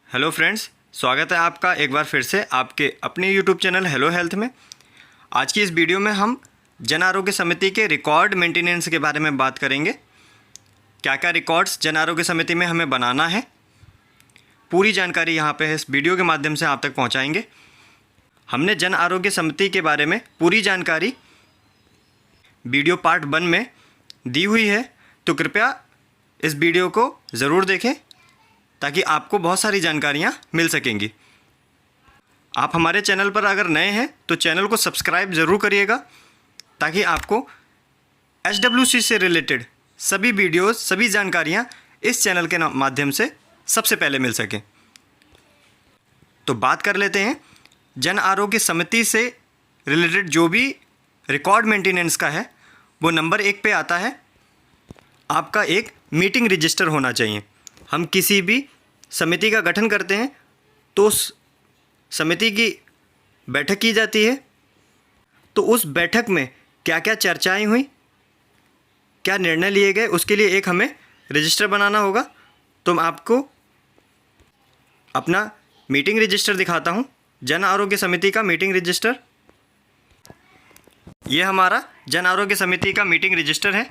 Hello friends, स्वागत है आपका एक बार फिर से आपके अपने यूट्यूब चैनल हेलो हेल्थ में। आज की इस वीडियो में हम जन आरोग्य समिति के रिकॉर्ड मेंटेनेंस के बारे में बात करेंगे। क्या क्या रिकॉर्ड्स जन आरोग्य समिति में हमें बनाना है, पूरी जानकारी यहाँ पे इस वीडियो के माध्यम से आप तक पहुँचाएँगे। हमने जन आरोग्य समिति के बारे में पूरी जानकारी वीडियो पार्ट 1 में दी हुई है, तो कृपया इस वीडियो को ज़रूर देखें ताकि आपको बहुत सारी जानकारियाँ मिल सकेंगी। आप हमारे चैनल पर अगर नए हैं तो चैनल को सब्सक्राइब ज़रूर करिएगा ताकि आपको HWC से रिलेटेड सभी वीडियोस, सभी जानकारियाँ इस चैनल के माध्यम से सबसे पहले मिल सकें। तो बात कर लेते हैं जन आरोग्य समिति से रिलेटेड जो भी रिकॉर्ड मेंटेनेंस का है, वो नंबर 1 पे आता है आपका एक मीटिंग रजिस्टर होना चाहिए। हम किसी भी समिति का गठन करते हैं तो उस समिति की बैठक की जाती है, तो उस बैठक में क्या क्या चर्चाएं हुई, क्या निर्णय लिए गए, उसके लिए एक हमें रजिस्टर बनाना होगा। तो मैं आपको अपना मीटिंग रजिस्टर दिखाता हूं, जन आरोग्य समिति का मीटिंग रजिस्टर। ये हमारा जन आरोग्य समिति का मीटिंग रजिस्टर है,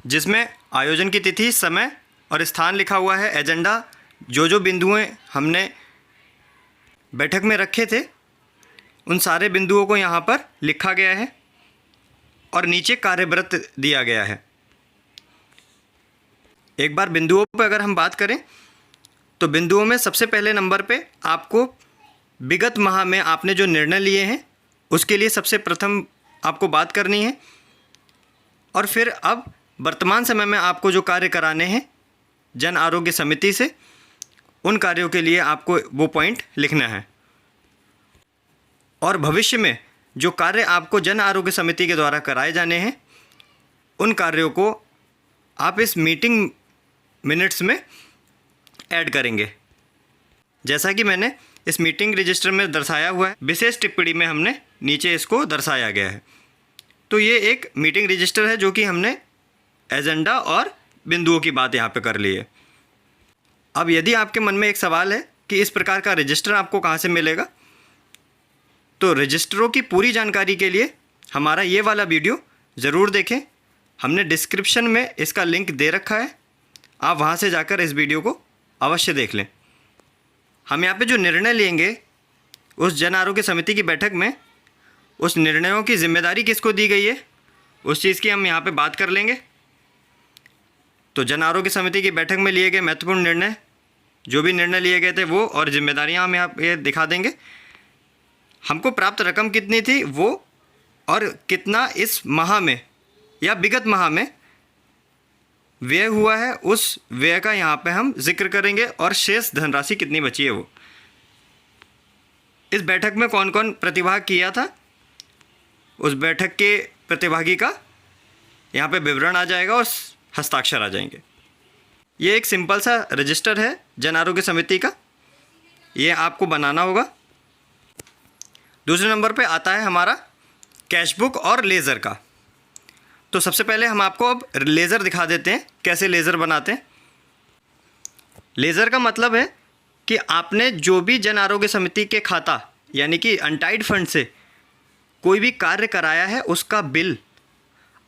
जिसमें आयोजन की तिथि, समय और स्थान लिखा हुआ है। एजेंडा, जो बिंदुएं हमने बैठक में रखे थे उन सारे बिंदुओं को यहाँ पर लिखा गया है और नीचे कार्यव्रत दिया गया है। एक बार बिंदुओं पर अगर हम बात करें तो बिंदुओं में सबसे पहले नंबर पे आपको विगत माह में आपने जो निर्णय लिए हैं उसके लिए सबसे प्रथम आपको बात करनी है, और फिर अब वर्तमान समय में आपको जो कार्य कराने हैं जन आरोग्य समिति से, उन कार्यों के लिए आपको वो पॉइंट लिखना है। और भविष्य में जो कार्य आपको जन आरोग्य समिति के द्वारा कराए जाने हैं उन कार्यों को आप इस मीटिंग मिनट्स में ऐड करेंगे। जैसा कि मैंने इस मीटिंग रजिस्टर में दर्शाया हुआ है, विशेष टिप्पणी में हमने नीचे इसको दर्शाया गया है। तो ये एक मीटिंग रजिस्टर है जो कि हमने एजेंडा और बिंदुओं की बात यहाँ पे कर ली है। अब यदि आपके मन में एक सवाल है कि इस प्रकार का रजिस्टर आपको कहाँ से मिलेगा, तो रजिस्टरों की पूरी जानकारी के लिए हमारा ये वाला वीडियो ज़रूर देखें। हमने डिस्क्रिप्शन में इसका लिंक दे रखा है, आप वहाँ से जाकर इस वीडियो को अवश्य देख लें। हम यहाँ पे जो निर्णय लेंगे उस जन आरोग्य समिति की बैठक में, उस निर्णयों की जिम्मेदारी किसको दी गई है उस चीज़ की हम यहाँ पे बात कर लेंगे। तो जन आरोग्य समिति की बैठक में लिए गए महत्वपूर्ण निर्णय, जो भी निर्णय लिए गए थे वो, और जिम्मेदारियां हम यहाँ पे दिखा देंगे। हमको प्राप्त रकम कितनी थी वो, और कितना इस माह में या विगत माह में व्यय हुआ है, उस व्यय का यहाँ पे हम जिक्र करेंगे, और शेष धनराशि कितनी बची है वो। इस बैठक में कौन कौन प्रतिभाग किया था, उस बैठक के प्रतिभागी का यहाँ पे विवरण आ जाएगा और हस्ताक्षर आ जाएंगे। ये एक सिंपल सा रजिस्टर है जन आरोग्य समिति का, ये आपको बनाना होगा। दूसरे नंबर पे आता है हमारा कैश बुक और लेज़र का। तो सबसे पहले हम आपको अब लेज़र दिखा देते हैं, कैसे लेज़र बनाते हैं। लेज़र का मतलब है कि आपने जो भी जन आरोग्य समिति के खाता यानी कि अनटाइड फंड से कोई भी कार्य कराया है उसका बिल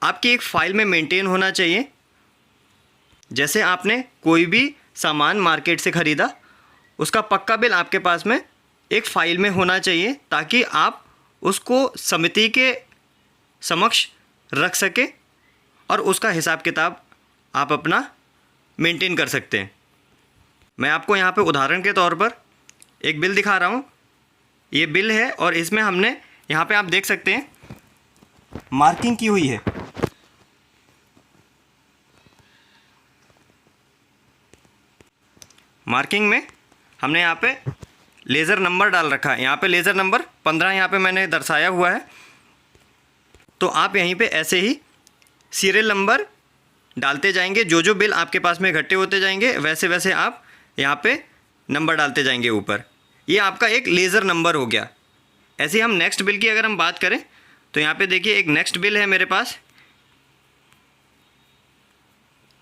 आपकी एक फ़ाइल में मेंटेन होना चाहिए। जैसे आपने कोई भी सामान मार्केट से ख़रीदा, उसका पक्का बिल आपके पास में एक फ़ाइल में होना चाहिए ताकि आप उसको समिति के समक्ष रख सके और उसका हिसाब किताब आप अपना मेंटेन कर सकते हैं। मैं आपको यहाँ पे उदाहरण के तौर पर एक बिल दिखा रहा हूँ। ये बिल है और इसमें हमने यहाँ पे आप देख सकते हैं मार्किंग की हुई है। मार्किंग में हमने यहाँ पे लेज़र नंबर डाल रखा है। यहाँ पे लेज़र नंबर 15 यहाँ पे मैंने दर्शाया हुआ है। तो आप यहीं पे ऐसे ही सीरियल नंबर डालते जाएंगे, जो बिल आपके पास में इकट्ठे होते जाएंगे वैसे वैसे आप यहाँ पे नंबर डालते जाएंगे ऊपर। ये आपका एक लेज़र नंबर हो गया। ऐसे ही हम नेक्स्ट बिल की अगर हम बात करें तो यहाँ पे देखिए एक नेक्स्ट बिल है मेरे पास।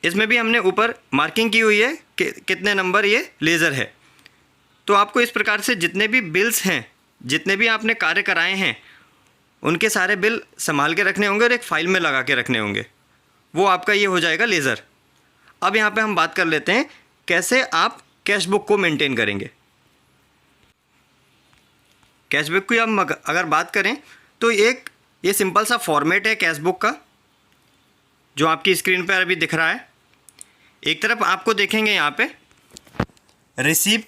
इसमें भी हमने ऊपर मार्किंग की हुई है कि कितने नंबर ये लेज़र है। तो आपको इस प्रकार से जितने भी बिल्स हैं, जितने भी आपने कार्य कराए हैं, उनके सारे बिल संभाल के रखने होंगे और एक फ़ाइल में लगा के रखने होंगे। वो आपका ये हो जाएगा लेज़र। अब यहाँ पे हम बात कर लेते हैं कैसे आप कैश बुक को मेंटेन करेंगे। कैश बुक की हम अगर बात करें तो ये सिंपल सा फॉर्मेट है कैश बुक का, जो आपकी स्क्रीन पर अभी दिख रहा है। एक तरफ आपको देखेंगे यहाँ पे रिसीव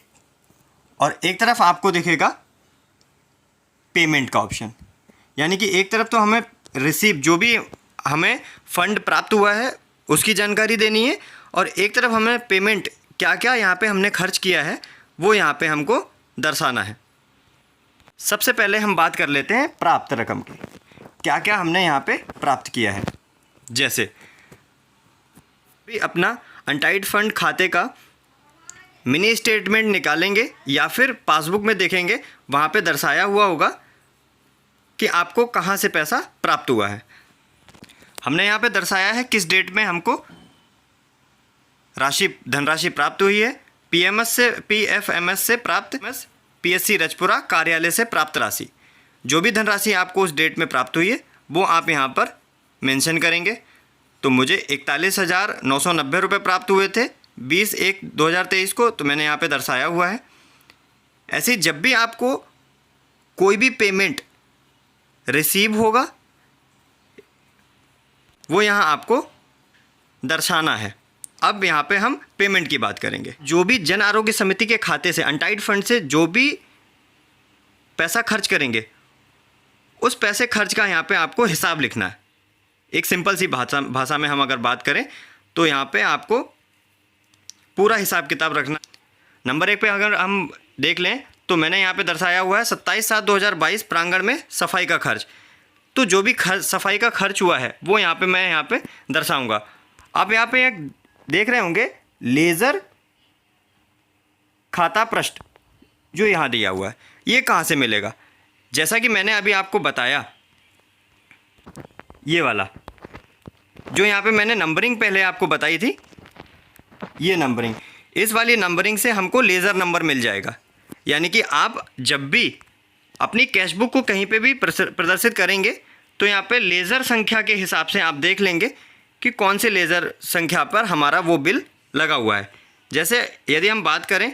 और एक तरफ आपको दिखेगा पेमेंट का ऑप्शन। यानी कि एक तरफ तो हमें रिसीव, जो भी हमें फ़ंड प्राप्त हुआ है उसकी जानकारी देनी है, और एक तरफ हमें पेमेंट, क्या क्या यहाँ पे हमने खर्च किया है वो यहाँ पे हमको दर्शाना है। सबसे पहले हम बात कर लेते हैं प्राप्त रकम की, क्या क्या हमने यहाँ पे प्राप्त किया है। जैसे भी अपना अनटाइड फंड खाते का मिनी स्टेटमेंट निकालेंगे या फिर पासबुक में देखेंगे, वहाँ पे दर्शाया हुआ होगा कि आपको कहाँ से पैसा प्राप्त हुआ है। हमने यहाँ पे दर्शाया है किस डेट में हमको धनराशि प्राप्त हुई है। PFMS से प्राप्त, PSC रजपुरा कार्यालय से प्राप्त राशि, जो भी धनराशि आपको उस डेट में प्राप्त हुई है वो आप यहाँ पर मेंशन करेंगे। तो मुझे 41,990 रुपये प्राप्त हुए थे 20/1/2023 को, तो मैंने यहाँ पे दर्शाया हुआ है। ऐसे जब भी आपको कोई भी पेमेंट रिसीव होगा वो यहाँ आपको दर्शाना है। अब यहाँ पे हम पेमेंट की बात करेंगे। जो भी जन आरोग्य समिति के खाते से, अनटाइड फंड से जो भी पैसा खर्च करेंगे, उस पैसे खर्च का यहाँ पे आपको हिसाब लिखना है। एक सिंपल सी भाषा में हम अगर बात करें तो यहाँ पे आपको पूरा हिसाब किताब रखना। नंबर 1 पे अगर हम देख लें तो मैंने यहाँ पे दर्शाया हुआ है 27/7/2022 प्रांगण में सफाई का खर्च। तो जो भी सफाई का खर्च हुआ है वो मैं यहाँ पे दर्शाऊँगा। आप यहाँ पे एक देख रहे होंगे लेज़र खाता पृष्ठ जो यहाँ दिया हुआ है, ये कहाँ से मिलेगा? जैसा कि मैंने अभी आपको बताया, ये वाला जो यहाँ पे मैंने नंबरिंग पहले आपको बताई थी, ये नंबरिंग, इस वाली नंबरिंग से हमको लेज़र नंबर मिल जाएगा। यानी कि आप जब भी अपनी कैश बुक को कहीं पे भी प्रदर्शित करेंगे तो यहाँ पे लेज़र संख्या के हिसाब से आप देख लेंगे कि कौन से लेज़र संख्या पर हमारा वो बिल लगा हुआ है। जैसे यदि हम बात करें,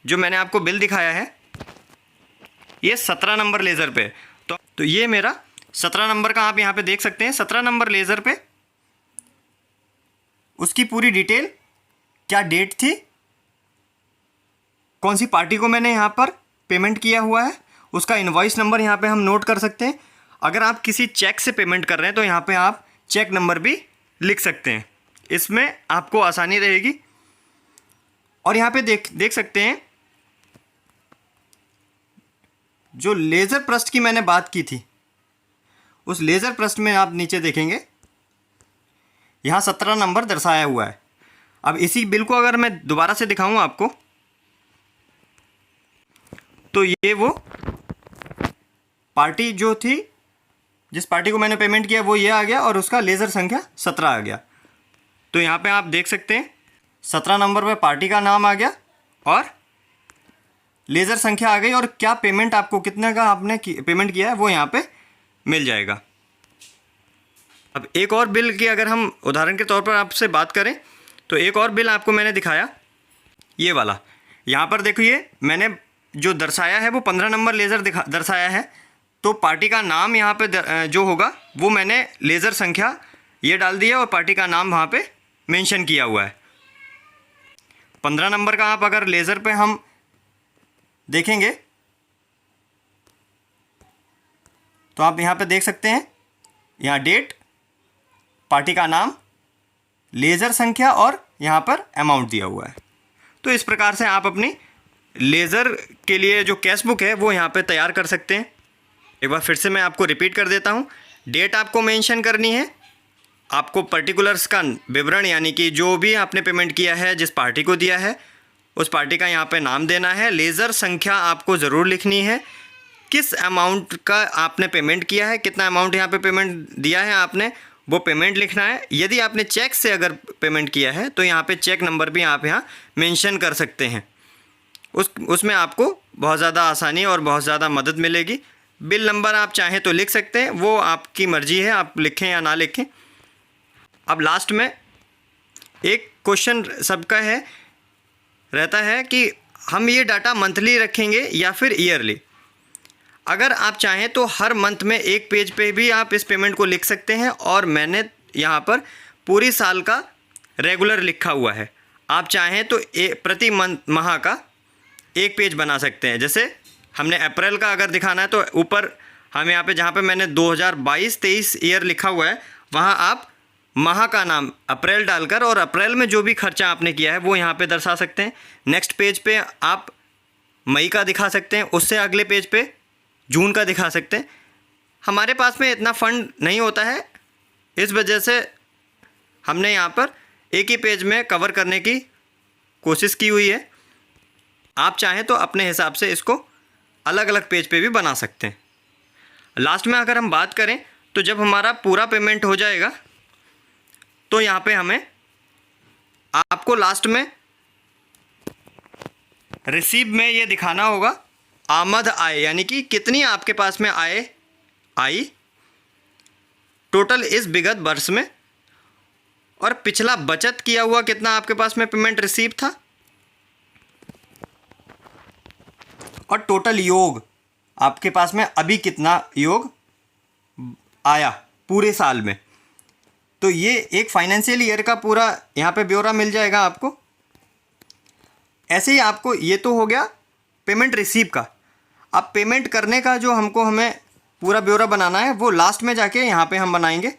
जो मैंने आपको बिल दिखाया है ये 17 नंबर लेज़र पे, तो ये मेरा 17 नंबर का आप यहाँ पे देख सकते हैं। 17 नंबर लेज़र पे उसकी पूरी डिटेल, क्या डेट थी, कौन सी पार्टी को मैंने यहाँ पर पेमेंट किया हुआ है, उसका इनवॉइस नंबर यहाँ पे हम नोट कर सकते हैं। अगर आप किसी चेक से पेमेंट कर रहे हैं तो यहाँ पे आप चेक नंबर भी लिख सकते हैं, इसमें आपको आसानी रहेगी। और यहाँ पे देख सकते हैं जो लेज़र पृष्ठ की मैंने बात की थी, उस लेज़र पृष्ठ में आप नीचे देखेंगे यहाँ 17 नंबर दर्शाया हुआ है। अब इसी बिल को अगर मैं दोबारा से दिखाऊं आपको, तो ये वो पार्टी जो थी, जिस पार्टी को मैंने पेमेंट किया वो ये आ गया और उसका लेज़र संख्या 17 आ गया। तो यहाँ पे आप देख सकते हैं 17 नंबर पे पार्टी का नाम आ गया और लेज़र संख्या आ गई, और क्या पेमेंट आपको कितने का आपने पेमेंट किया है वो यहाँ पे मिल जाएगा। अब एक और बिल की अगर हम उदाहरण के तौर पर आपसे बात करें तो एक और बिल आपको मैंने दिखाया, ये वाला। यहाँ पर देखिए मैंने जो दर्शाया है वो 15 नंबर लेज़र दर्शाया है, तो पार्टी का नाम यहाँ पे जो होगा वो मैंने लेज़र संख्या ये डाल दिया और पार्टी का नाम वहाँ पे मेंशन किया हुआ है। 15 नंबर का आप अगर लेज़र पे हम देखेंगे तो आप यहाँ पे देख सकते हैं, यहाँ डेट, पार्टी का नाम, लेज़र संख्या और यहाँ पर अमाउंट दिया हुआ है। तो इस प्रकार से आप अपनी लेज़र के लिए जो कैश बुक है वो यहाँ पे तैयार कर सकते हैं। एक बार फिर से मैं आपको रिपीट कर देता हूँ। डेट आपको मेंशन करनी है, आपको पर्टिकुलर्स का विवरण, यानी कि जो भी आपने पेमेंट किया है, जिस पार्टी को दिया है उस पार्टी का यहाँ पे नाम देना है। लेज़र संख्या आपको ज़रूर लिखनी है, किस अमाउंट का आपने पेमेंट किया है, कितना अमाउंट यहाँ पे पेमेंट दिया है आपने, वो पेमेंट लिखना है। यदि आपने चेक से अगर पेमेंट किया है तो यहाँ पे चेक नंबर भी आप यहाँ मेंशन कर सकते हैं। उसमें आपको बहुत ज़्यादा आसानी और बहुत ज़्यादा मदद मिलेगी। बिल नंबर आप चाहें तो लिख सकते हैं, वो आपकी मर्ज़ी है, आप लिखें या ना लिखें। अब लास्ट में एक क्वेश्चन सबका रहता है कि हम ये डाटा मंथली रखेंगे या फिर ईयरली। अगर आप चाहें तो हर मंथ में एक पेज पे भी आप इस पेमेंट को लिख सकते हैं, और मैंने यहाँ पर पूरी साल का रेगुलर लिखा हुआ है। आप चाहें तो प्रति माह का एक पेज बना सकते हैं। जैसे हमने अप्रैल का अगर दिखाना है तो ऊपर हम यहाँ पे जहाँ पे मैंने 2022-23 ईयर लिखा हुआ है, वहाँ आप माह का नाम अप्रैल डालकर और अप्रैल में जो भी खर्चा आपने किया है वो यहाँ पे दर्शा सकते हैं। नेक्स्ट पेज पे आप मई का दिखा सकते हैं, उससे अगले पेज पे जून का दिखा सकते हैं। हमारे पास में इतना फ़ंड नहीं होता है, इस वजह से हमने यहाँ पर एक ही पेज में कवर करने की कोशिश की हुई है। आप चाहें तो अपने हिसाब से इसको अलग अलग पेज पे भी बना सकते हैं। लास्ट में अगर हम बात करें तो जब हमारा पूरा पेमेंट हो जाएगा तो यहाँ पे हमें आपको लास्ट में रिसीव में ये दिखाना होगा आमद आय, यानी कि कितनी आपके पास में आय आई टोटल इस विगत वर्ष में, और पिछला बचत किया हुआ कितना आपके पास में पेमेंट रिसीव था, और टोटल योग आपके पास में अभी कितना योग आया पूरे साल में। तो ये एक फाइनेंशियल ईयर का पूरा यहाँ पे ब्यौरा मिल जाएगा आपको। ऐसे ही आपको ये तो हो गया पेमेंट रिसीव का। अब पेमेंट करने का जो हमें पूरा ब्यौरा बनाना है वो लास्ट में जाके यहाँ पे हम बनाएंगे।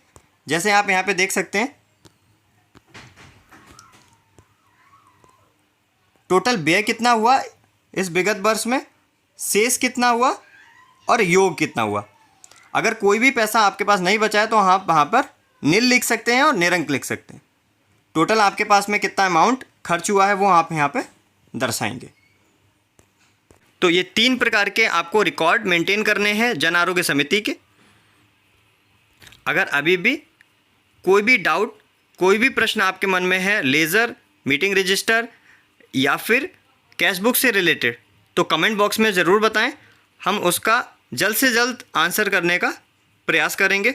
जैसे आप यहाँ पे देख सकते हैं टोटल व्यय कितना हुआ इस विगत वर्ष में, शेष कितना हुआ और योग कितना हुआ। अगर कोई भी पैसा आपके पास नहीं बचा है तो आप वहाँ पर नील लिख सकते हैं और निरंक लिख सकते हैं। टोटल आपके पास में कितना अमाउंट खर्च हुआ है वो आप यहाँ पे दर्शाएंगे। तो ये 3 प्रकार के आपको रिकॉर्ड मेंटेन करने हैं जन आरोग्य समिति के। अगर अभी भी कोई भी डाउट, कोई भी प्रश्न आपके मन में है लेज़र, मीटिंग रजिस्टर या फिर कैशबुक से रिलेटेड, तो कमेंट बॉक्स में ज़रूर बताएं। हम उसका जल्द से जल्द आंसर करने का प्रयास करेंगे।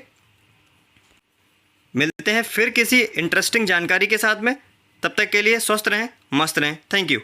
मिलते हैं फिर किसी इंटरेस्टिंग जानकारी के साथ में। तब तक के लिए स्वस्थ रहें, मस्त रहें। Thank you.